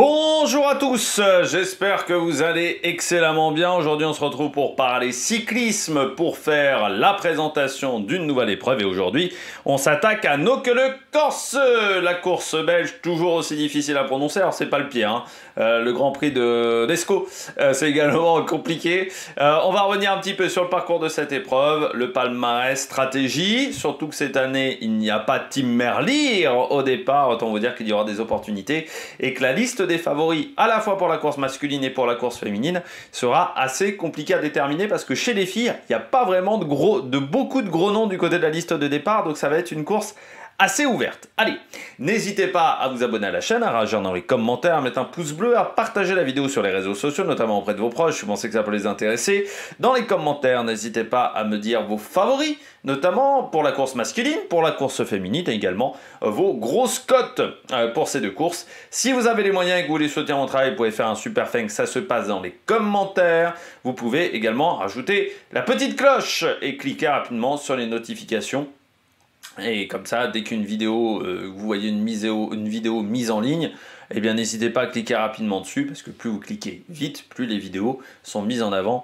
Bonjour à tous, j'espère que vous allez excellemment bien. Aujourd'hui on se retrouve pour parler cyclisme, pour faire la présentation d'une nouvelle épreuve. Et aujourd'hui on s'attaque à Nokele-Corse, la course belge toujours aussi difficile à prononcer. Alors c'est pas le pire, hein. Le Grand Prix d'Escaut, c'est également compliqué. On va revenir un petit peu sur le parcours de cette épreuve, le palmarès, stratégie, surtout que cette année il n'y a pas Tim Merlier au départ. Autant vous dire qu'il y aura des opportunités et que la liste des favoris à la fois pour la course masculine et pour la course féminine sera assez compliquée à déterminer, parce que chez les filles il n'y a pas vraiment beaucoup de gros noms du côté de la liste de départ, donc ça va être une course assez ouverte. Allez, n'hésitez pas à vous abonner à la chaîne, à réagir dans les commentaires, à mettre un pouce bleu, à partager la vidéo sur les réseaux sociaux, notamment auprès de vos proches, si vous pensez que ça peut les intéresser. Dans les commentaires, n'hésitez pas à me dire vos favoris, notamment pour la course masculine, pour la course féminine, et également vos grosses cotes pour ces deux courses. Si vous avez les moyens et que vous voulez soutenir mon travail, vous pouvez faire un super thanks, ça se passe dans les commentaires. Vous pouvez également rajouter la petite cloche et cliquer rapidement sur les notifications. Et comme ça, dès qu'une vidéo, vous voyez une vidéo mise en ligne, eh bien n'hésitez pas à cliquer rapidement dessus, parce que plus vous cliquez vite, plus les vidéos sont mises en avant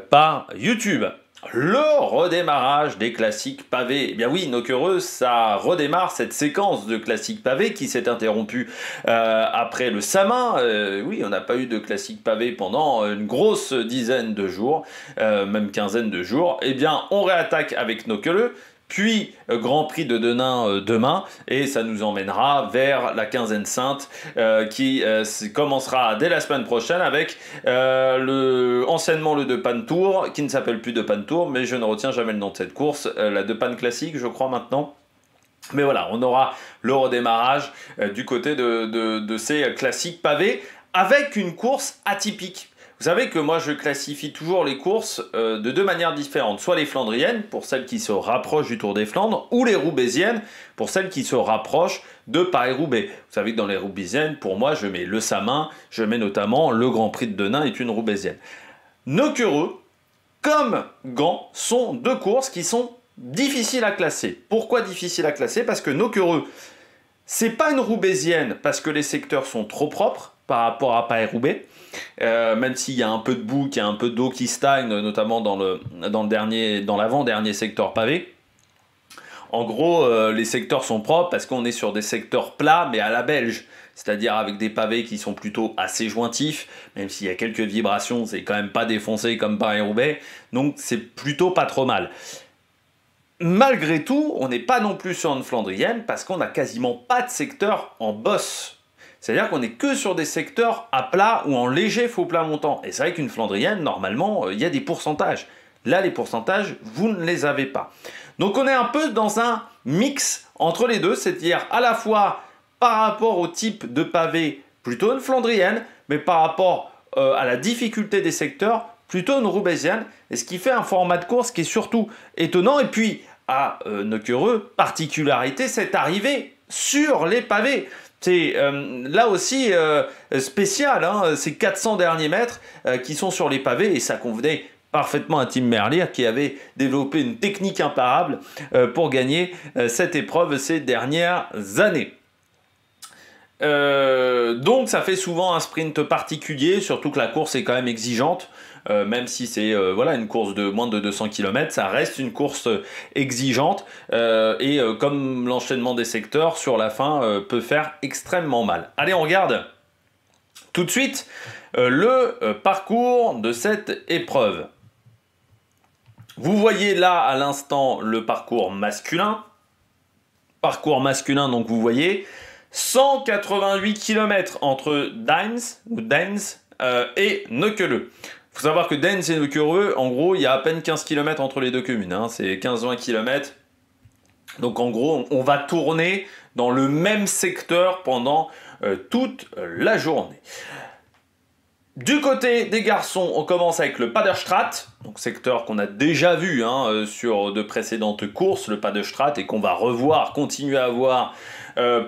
par YouTube. Le redémarrage des classiques pavés. Eh bien oui, Nokere, ça redémarre cette séquence de classiques pavés qui s'est interrompue après le Samin. Oui, on n'a pas eu de classiques pavés pendant une grosse dizaine de jours, même quinzaine de jours. Eh bien, on réattaque avec Nokere. Puis Grand Prix de Denain demain, et ça nous emmènera vers la quinzaine sainte qui commencera dès la semaine prochaine avec anciennement le De Panne Tour, qui ne s'appelle plus De Panne Tour, mais je ne retiens jamais le nom de cette course, la De Panne Classique je crois maintenant. Mais voilà, on aura le redémarrage du côté de ces classiques pavés avec une course atypique. Vous savez que moi je classifie toujours les courses de deux manières différentes, soit les flandriennes pour celles qui se rapprochent du Tour des Flandres, ou les roubaisiennes pour celles qui se rapprochent de Paris-Roubaix. Vous savez que dans les roubaisiennes, pour moi je mets le Samin, je mets notamment le Grand Prix de Denain est une roubaisienne. Nokere comme Gand sont deux courses qui sont difficiles à classer. Pourquoi difficiles à classer? Parce que Nokere, c'est pas une roubaisienne parce que les secteurs sont trop propres par rapport à Paris-Roubaix, même s'il y a un peu de boue, qu'il y a un peu d'eau qui stagne, notamment dans l'avant-dernier secteur pavé. En gros, les secteurs sont propres parce qu'on est sur des secteurs plats, mais à la belge, c'est-à-dire avec des pavés qui sont plutôt assez jointifs, même s'il y a quelques vibrations, c'est quand même pas défoncé comme Paris-Roubaix, donc c'est plutôt pas trop mal. Malgré tout, on n'est pas non plus sur une flandrienne parce qu'on n'a quasiment pas de secteur en bosse. C'est-à-dire qu'on n'est que sur des secteurs à plat ou en léger faux plat montant. Et c'est vrai qu'une flandrienne, normalement, il y a des pourcentages. Là, les pourcentages, vous ne les avez pas. Donc on est un peu dans un mix entre les deux, c'est-à-dire à la fois par rapport au type de pavé, plutôt une flandrienne, mais par rapport à la difficulté des secteurs, plutôt une roubaisienne, et ce qui fait un format de course qui est surtout étonnant. Et puis, à Nokere, particularité, c'est arrivé sur les pavés. C'est là aussi spécial, hein, ces 400 derniers mètres qui sont sur les pavés, et ça convenait parfaitement à Tim Merlier qui avait développé une technique imparable pour gagner cette épreuve ces dernières années. Donc ça fait souvent un sprint particulier, surtout que la course est quand même exigeante. Même si c'est voilà, une course de moins de 200 km, ça reste une course exigeante et comme l'enchaînement des secteurs sur la fin peut faire extrêmement mal. Allez, on regarde tout de suite le parcours de cette épreuve. Vous voyez là à l'instant le parcours masculin. Parcours masculin, donc vous voyez 188 km entre Deins et Nokele. Il faut savoir que Deins et Nokere, en gros, il y a à peine 15 km entre les deux communes. Hein, c'est 15-20 km. Donc en gros, on va tourner dans le même secteur pendant toute la journée. Du côté des garçons, on commence avec le Pas de Straat, donc secteur qu'on a déjà vu sur de précédentes courses, le Pas de Straat, et qu'on va revoir, continuer à voir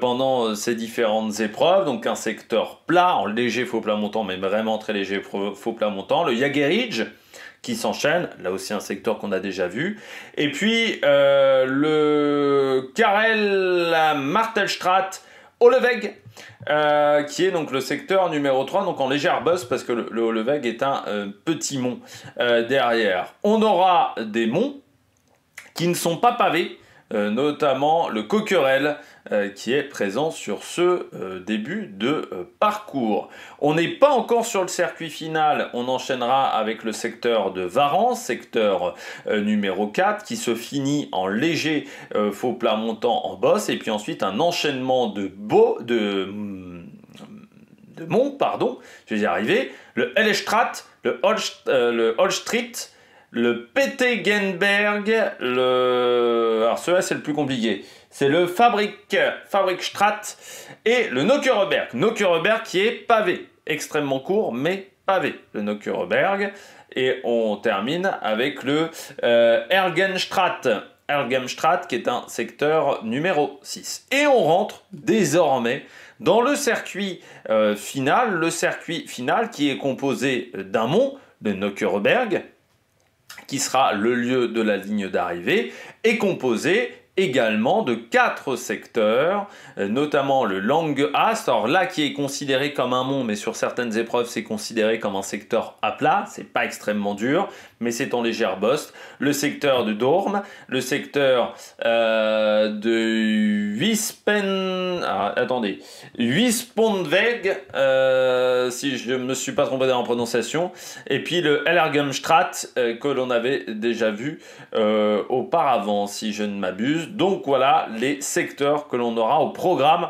pendant ces différentes épreuves. Donc un secteur plat, en léger faux plat montant, mais vraiment très léger faux plat montant. Le Jagerij qui s'enchaîne, là aussi un secteur qu'on a déjà vu. Et puis le Karel Martelstraat Oleveg, qui est donc le secteur numéro 3, donc en légère bosse, parce que le Holleweg est un petit mont derrière. On aura des monts qui ne sont pas pavés, notamment le Coquerel, qui est présent sur ce début de parcours. On n'est pas encore sur le circuit final, on enchaînera avec le secteur de Varan, secteur numéro 4, qui se finit en léger faux plat montant en bosse, et puis ensuite un enchaînement de monts, pardon, je vais y arriver, le Hellestrat, le Holstrit, le Pettegenberg, alors celui-là c'est le plus compliqué, c'est le Fabrikstrat et le Nokkereberg. Nokkereberg qui est pavé, extrêmement court mais pavé, le Nokkereberg. Et on termine avec le Ergenstrat. Ergenstrat qui est un secteur numéro 6. Et on rentre désormais dans le circuit final qui est composé d'un mont, de Nokkereberg, qui sera le lieu de la ligne d'arrivée, est composé également de 4 secteurs, notamment le Langeast, alors là qui est considéré comme un mont, mais sur certaines épreuves c'est considéré comme un secteur à plat, c'est pas extrêmement dur, mais c'est en légère bosse, le secteur de Dorm, le secteur de Wispondweg, si je ne me suis pas trompé dans la prononciation, et puis le Ellergemstrat que l'on avait déjà vu auparavant, si je ne m'abuse. Donc voilà les secteurs que l'on aura au programme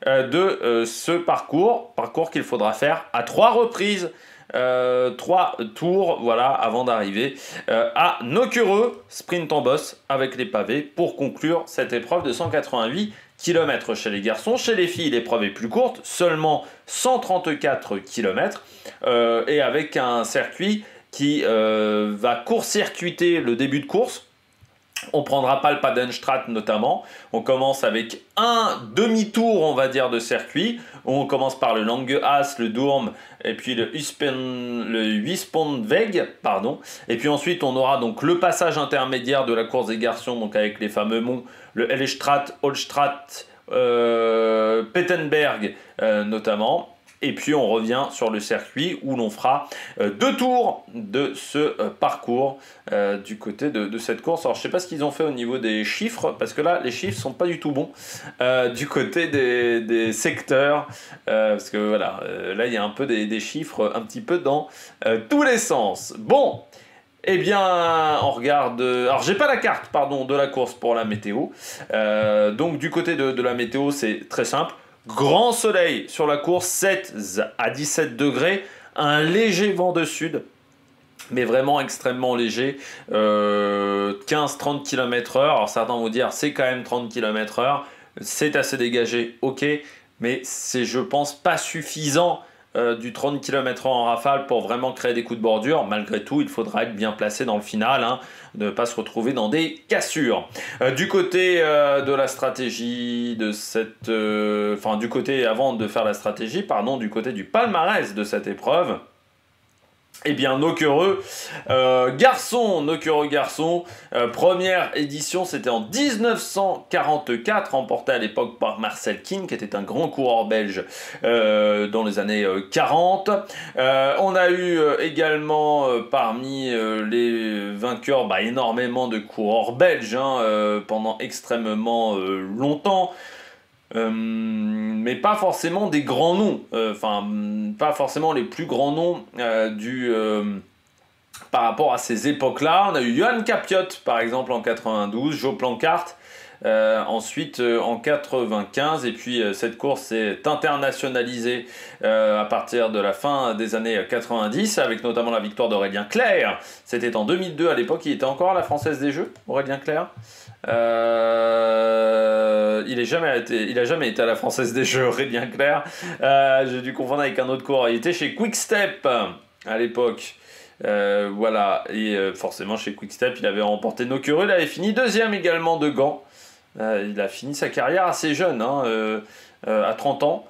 de ce parcours qu'il faudra faire à 3 reprises, 3 tours, voilà, avant d'arriver à Nokere, sprint en bosse avec les pavés, pour conclure cette épreuve de 188 km chez les garçons. Chez les filles, l'épreuve est plus courte, seulement 134 km, et avec un circuit qui va court-circuiter le début de course. On prendra pas le Padenstrat notamment. On commence avec un demi-tour, on va dire, de circuit. On commence par le Langeast, le Durm, et puis le Wispondweg, pardon. Et puis ensuite, on aura donc le passage intermédiaire de la course des garçons, donc avec les fameux monts, le Hellestrat, Holstrat, Pettenberg notamment. Et puis on revient sur le circuit où l'on fera 2 tours de ce parcours du côté de cette course. Alors je ne sais pas ce qu'ils ont fait au niveau des chiffres, parce que là les chiffres ne sont pas du tout bons du côté des secteurs, parce que voilà, là il y a un peu des chiffres un petit peu dans tous les sens. Bon, eh bien, on regarde. Alors, j'ai pas la carte, pardon, de la course pour la météo. Donc, du côté de la météo, c'est très simple. Grand soleil sur la course, 7 à 17 degrés, un léger vent de sud, mais vraiment extrêmement léger, 15-30 km/h. Alors certains vont dire c'est quand même 30 km/h, c'est assez dégagé, ok, mais c'est, je pense, pas suffisant du 30 km/h en rafale pour vraiment créer des coups de bordure. Malgré tout, il faudra être bien placé dans le final, hein, ne pas se retrouver dans des cassures. Du côté de la stratégie de cette... Enfin, du côté, avant de faire la stratégie, pardon, du côté du palmarès de cette épreuve, eh bien, Nokere garçon, première édition, c'était en 1944, remporté à l'époque par Marcel King, qui était un grand coureur belge dans les années 40. On a eu également parmi les vainqueurs énormément de coureurs belges pendant extrêmement longtemps. Mais pas forcément des grands noms, pas forcément les plus grands noms par rapport à ces époques-là. On a eu Johan Capiot par exemple en 92, Joe Plancart ensuite en 95, et puis cette course s'est internationalisée à partir de la fin des années 90, avec notamment la victoire d'Aurélien Clerc. C'était en 2002, à l'époque il était encore à la Française des Jeux, Aurélien Clerc. Il a jamais été à la Française des Jeux, Aurélien Clerc. J'ai dû confondre avec un autre coureur. Il était chez Quick Step à l'époque. Voilà, et forcément chez Quick Step, il avait remporté Nokere. Il avait fini deuxième également de Gand. Il a fini sa carrière assez jeune, à 30 ans,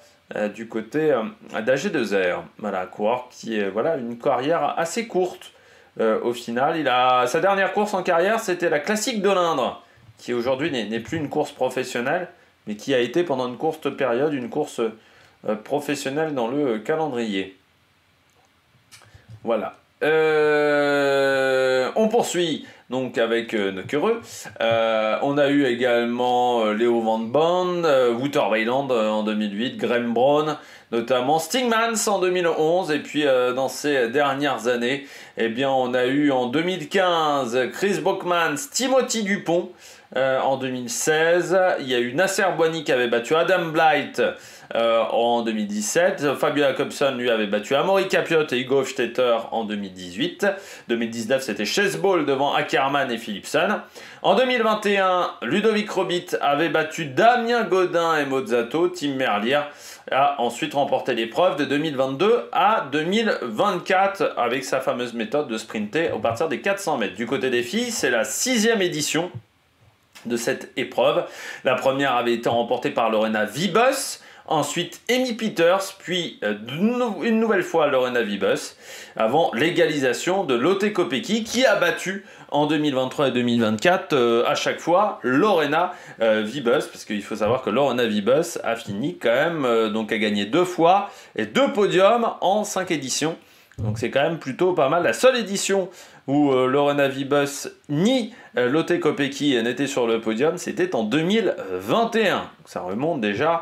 du côté d'AG2R. Voilà, coureur qui est une carrière assez courte. Au final, sa dernière course en carrière, c'était la Classique de l'Indre, qui aujourd'hui n'est plus une course professionnelle, mais qui a été pendant une courte période une course professionnel dans le calendrier. Voilà. On poursuit donc avec Nokere. On a eu également Leo Van Born, Wouter Weiland en 2008, Graham Brown notamment, Stingmans en 2011, et puis dans ces dernières années, eh bien, on a eu en 2015 Chris Bockmans, Timothy Dupont. En 2016, il y a eu Nasser Bouhanni qui avait battu Adam Blight en 2017. Fabio Jacobson lui avait battu Amaury Capiot et Hugo Hofstetter en 2018. 2019, c'était Chase Ball devant Ackermann et Philipsen. En 2021, Ludovic Robit avait battu Damien Godin et Mozzato. Tim Merlier a ensuite remporté l'épreuve de 2022 à 2024 avec sa fameuse méthode de sprinter au partir des 400 mètres. Du côté des filles, c'est la 6e édition de cette épreuve. La première avait été remportée par Lorena Wiebes, ensuite Amy Peters, puis une nouvelle fois Lorena Wiebes, avant l'égalisation de Lotte Kopecky qui a battu en 2023 et 2024 à chaque fois Lorena Wiebes, parce qu'il faut savoir que Lorena Wiebes a fini quand même, donc a gagné 2 fois et 2 podiums en 5 éditions. Donc c'est quand même plutôt pas mal. La seule édition où Lorena Wiebes ni Lotte Kopecky n'étaient sur le podium, c'était en 2021. Donc ça remonte déjà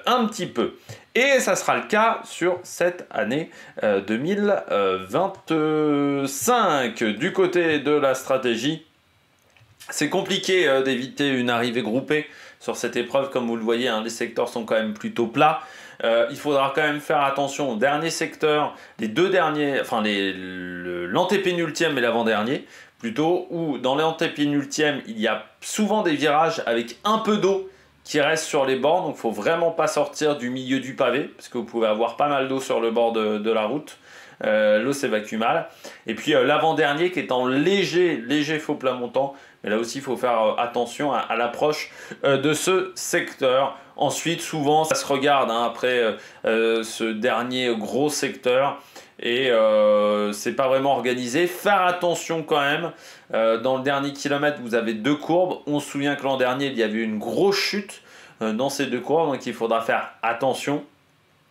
un petit peu. Et ça sera le cas sur cette année 2025. Du côté de la stratégie, c'est compliqué d'éviter une arrivée groupée sur cette épreuve. Comme vous le voyez, les secteurs sont quand même plutôt plats. Il faudra quand même faire attention au dernier secteur, les deux derniers, enfin l'antépénultième et l'avant-dernier, plutôt, où dans l'antépénultième, il y a souvent des virages avec un peu d'eau qui reste sur les bords, donc il ne faut vraiment pas sortir du milieu du pavé, parce que vous pouvez avoir pas mal d'eau sur le bord de la route. L'eau s'évacue mal. Et puis l'avant-dernier qui est en léger faux plat montant, mais là aussi il faut faire attention à l'approche de ce secteur. Ensuite, souvent ça se regarde après ce dernier gros secteur, et c'est pas vraiment organisé. Faire attention quand même, dans le dernier kilomètre vous avez 2 courbes. On se souvient que l'an dernier il y avait une grosse chute dans ces 2 courbes, donc il faudra faire attention,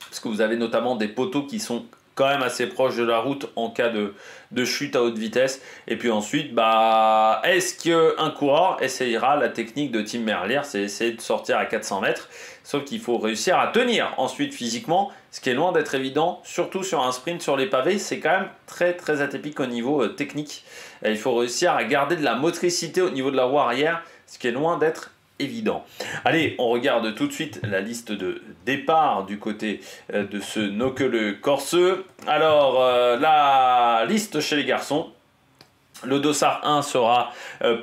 parce que vous avez notamment des poteaux qui sont quand même assez proche de la route en cas de chute à haute vitesse. Et puis ensuite, est-ce qu'un coureur essayera la technique de Tim Merlier, c'est essayer de sortir à 400 mètres, sauf qu'il faut réussir à tenir ensuite physiquement, ce qui est loin d'être évident, surtout sur un sprint sur les pavés. C'est quand même très atypique au niveau technique. Et il faut réussir à garder de la motricité au niveau de la roue arrière, ce qui est loin d'être évident. Allez, on regarde tout de suite la liste de départ du côté de ce Nokere Corse. Alors, la liste chez les garçons. Le dossard 1 sera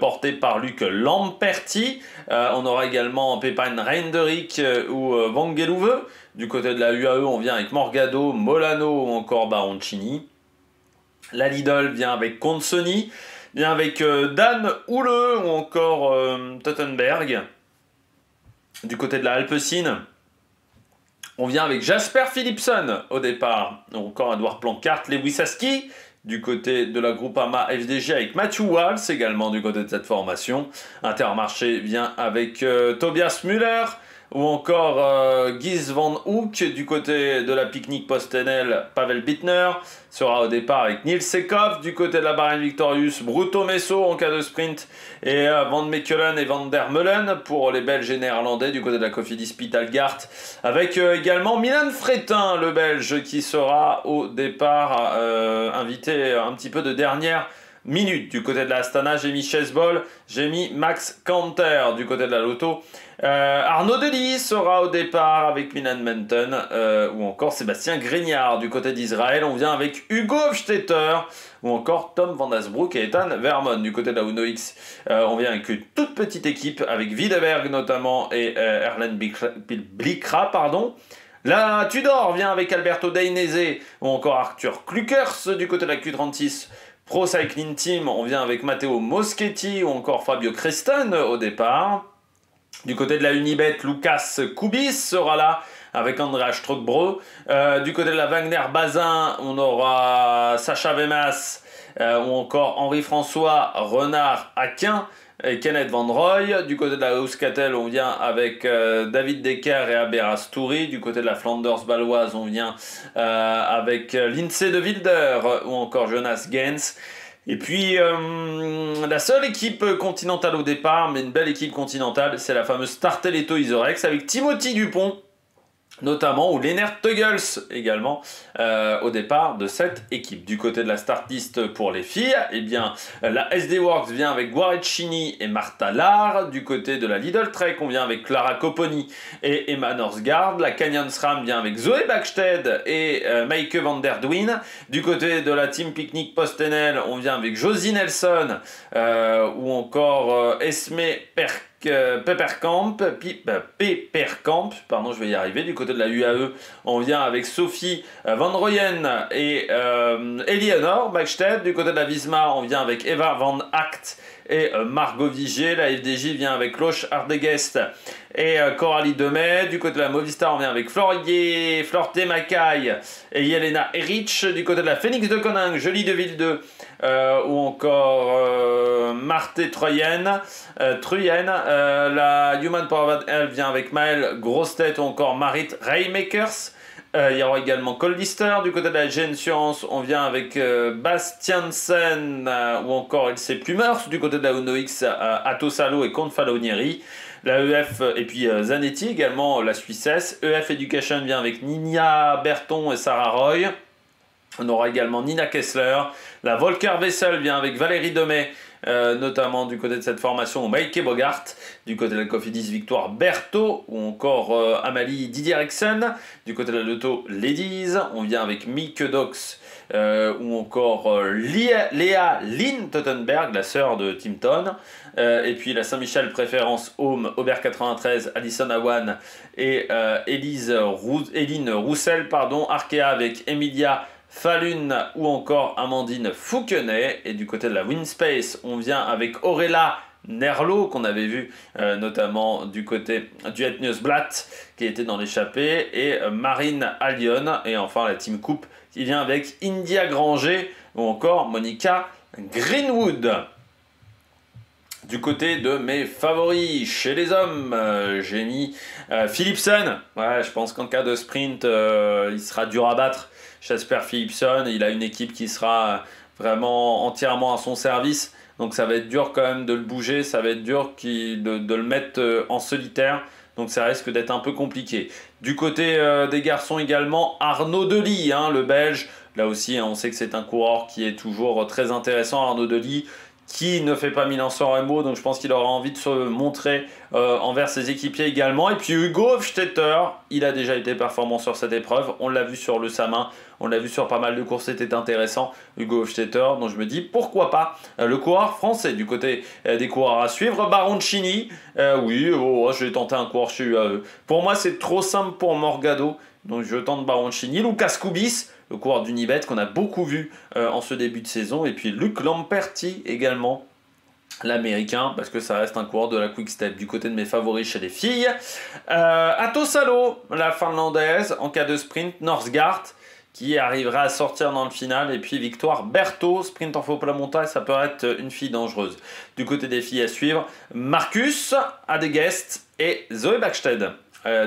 porté par Luc Lamperti. On aura également Pepijn Reinderick ou Vangelouve. Du côté de la UAE, on vient avec Morgado, Molano ou encore Baroncini. La Lidl vient avec Consoni. Vient avec Dan Houle ou encore Tottenberg. Du côté de la Alpecin, on vient avec Jasper Philipsen au départ. Ou encore Edouard Plancart, Lewis Aski. Du côté de la Groupama FDJ avec Matthew Walls également du côté de cette formation. Intermarché vient avec Tobias Müller. Ou encore Guys Van Hoek du côté de la Picnic Postenel, Pavel Bittner sera au départ avec Niels Sekov. Du côté de la Bahrain Victorious, Bruto Messo en cas de sprint et Van Mechelen et Van der Meulen pour les Belges et Néerlandais. Du côté de la Cofidis Spitalgart avec également Milan Fretin, le Belge, qui sera au départ invité un petit peu de dernière minute. Du côté de la Astana, j'ai mis Chesbol, j'ai mis Max Kanter. Du côté de la Lotto, Arnaud Delis sera au départ avec Milan Menton ou encore Sébastien Grignard. Du côté d'Israël, on vient avec Hugo Hofstetter ou encore Tom Van Asbroek et Ethan Vermon. Du côté de la Uno X, on vient avec une toute petite équipe avec Widerberg notamment et Erlen Blikra, pardon. La Tudor vient avec Alberto Dainese ou encore Arthur Klukers. Du côté de la Q36 Pro Cycling Team, on vient avec Matteo Moschetti ou encore Fabio Cresten au départ. Du côté de la Unibet, Lucas Kubis sera là avec Andrea Strockbro. Du côté de la Wagner Bazin, on aura Sacha Vemas ou encore Henri-François Renard Aquin. et Kenneth Van Roy. Du côté de la Euskaltel, on vient avec David Decker et Aberas Touri. Du côté de la Flanders baloise, on vient avec Lindsay de Wilder ou encore Jonas Gens. Et puis, la seule équipe continentale au départ, mais une belle équipe continentale, c'est la fameuse Starteleto Isorex avec Timothy Dupont, notamment, ou Lennart Teugels également au départ de cette équipe. Du côté de la start list pour les filles, eh bien, la SD Works vient avec Guarecchini et Martha Lahr. Du côté de la Lidl Trek, on vient avec Clara Copponi et Emma Norsgaard. La Canyon SRAM vient avec Zoe Backstedt et Meike van der Duin. Du côté de la Team Picnic Postenel, on vient avec Josie Nelson ou encore Esme Pepperkamp, pardon, je vais y arriver. Du côté de la UAE, on vient avec Sophie Van Royen et Eleanor Backstedt. Du côté de la Visma, on vient avec Eva Van Act et Margot Vigier. La FDJ vient avec Loche Ardegest et Coralie Demey. Du côté de la Movistar, on vient avec Florte Mackay et Yelena Erich. Du côté de la Phoenix de Koning, Jolie de Ville 2 ou encore Marthe Truyen. La Human Power elle vient avec Maëlle Grosstedt ou encore Marit Raymakers. Il y aura également Coldister. Du côté de la Gen Science, on vient avec Bastiansen ou encore LC Plumers. Du côté de la Uno X, Atosalo et Confalonieri. La EF et puis Zanetti également, la Suissesse. EF Education vient avec Nina Berton et Sarah Roy. On aura également Nina Kessler. La Volker Vessel vient avec Valérie Demey, notamment du côté de cette formation, Maike Bogart. Du côté de la Cofidis, Victoire Berthaud ou encore Amalie Didieriksen. Du côté de la Lotto Ladies, on vient avec Mieke Dox ou encore Léa Lynn Tottenberg, la sœur de Tim Ton. Et puis la Saint-Michel Préférence Home, Aubert 93, Alison Awan et Eline Roussel, Arkea avec Emilia Falun ou encore Amandine Fouquenet. Et du côté de la Winspace, on vient avec Aurela Nerlo, qu'on avait vu notamment du côté du Etniusblatt, qui était dans l'échappée, et Marine Allion. Et enfin la Team Coupe, qui vient avec India Granger ou encore Monica Greenwood. Du côté de mes favoris, chez les hommes, j'ai mis Philipsen. Ouais, je pense qu'en cas de sprint, il sera dur à battre. Jasper Philipsen, il a une équipe qui sera vraiment entièrement à son service. Donc ça va être dur quand même de le bouger, ça va être dur de le mettre en solitaire. Donc ça risque d'être un peu compliqué. Du côté des garçons également, Arnaud Delis, le Belge. Là aussi, on sait que c'est un coureur qui est toujours très intéressant, Arnaud Delis, qui ne fait pas Milan-San Remo, donc je pense qu'il aura envie de se montrer envers ses équipiers également. Et puis Hugo Hofstetter, il a déjà été performant sur cette épreuve, on l'a vu sur le Samin, on l'a vu sur pas mal de courses, c'était intéressant, Hugo Hofstetter, donc je me dis pourquoi pas le coureur français. Du côté des coureurs à suivre, Baroncini, oui, je vais tenter un coureur chez UAE. Pour moi c'est trop simple pour Morgado, donc je tente Baroncini. Lucas Koubis, le coureur d'Unibet qu'on a beaucoup vu en ce début de saison. Et puis Luc Lamperti également, l'américain, parce que ça reste un coureur de la Quick Step. Du côté de mes favoris chez les filles, Atosalo, la finlandaise, en cas de sprint, Norsgaard, qui arrivera à sortir dans le final. Et puis Victoire Berthaud, sprint en faux plat montagne, ça peut être une fille dangereuse. Du côté des filles à suivre, Marcus Adegest et Zoe Backstedt.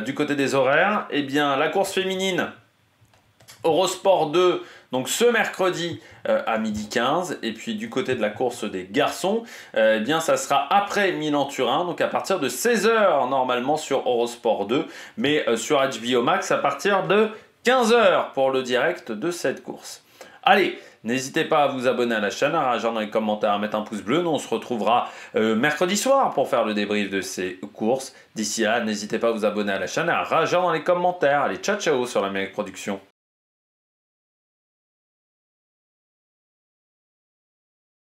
Du côté des horaires, eh bien, la course féminine, Eurosport 2, donc ce mercredi à 12h15. Et puis du côté de la course des garçons, eh bien ça sera après Milan-Turin, donc à partir de 16h normalement sur Eurosport 2, mais sur HBO Max à partir de 15h pour le direct de cette course. Allez, n'hésitez pas à vous abonner à la chaîne, à réagir dans les commentaires, à mettre un pouce bleu. Nous, on se retrouvera mercredi soir pour faire le débrief de ces courses. D'ici là, n'hésitez pas à vous abonner à la chaîne, à réagir dans les commentaires. Allez, ciao ciao sur la Production.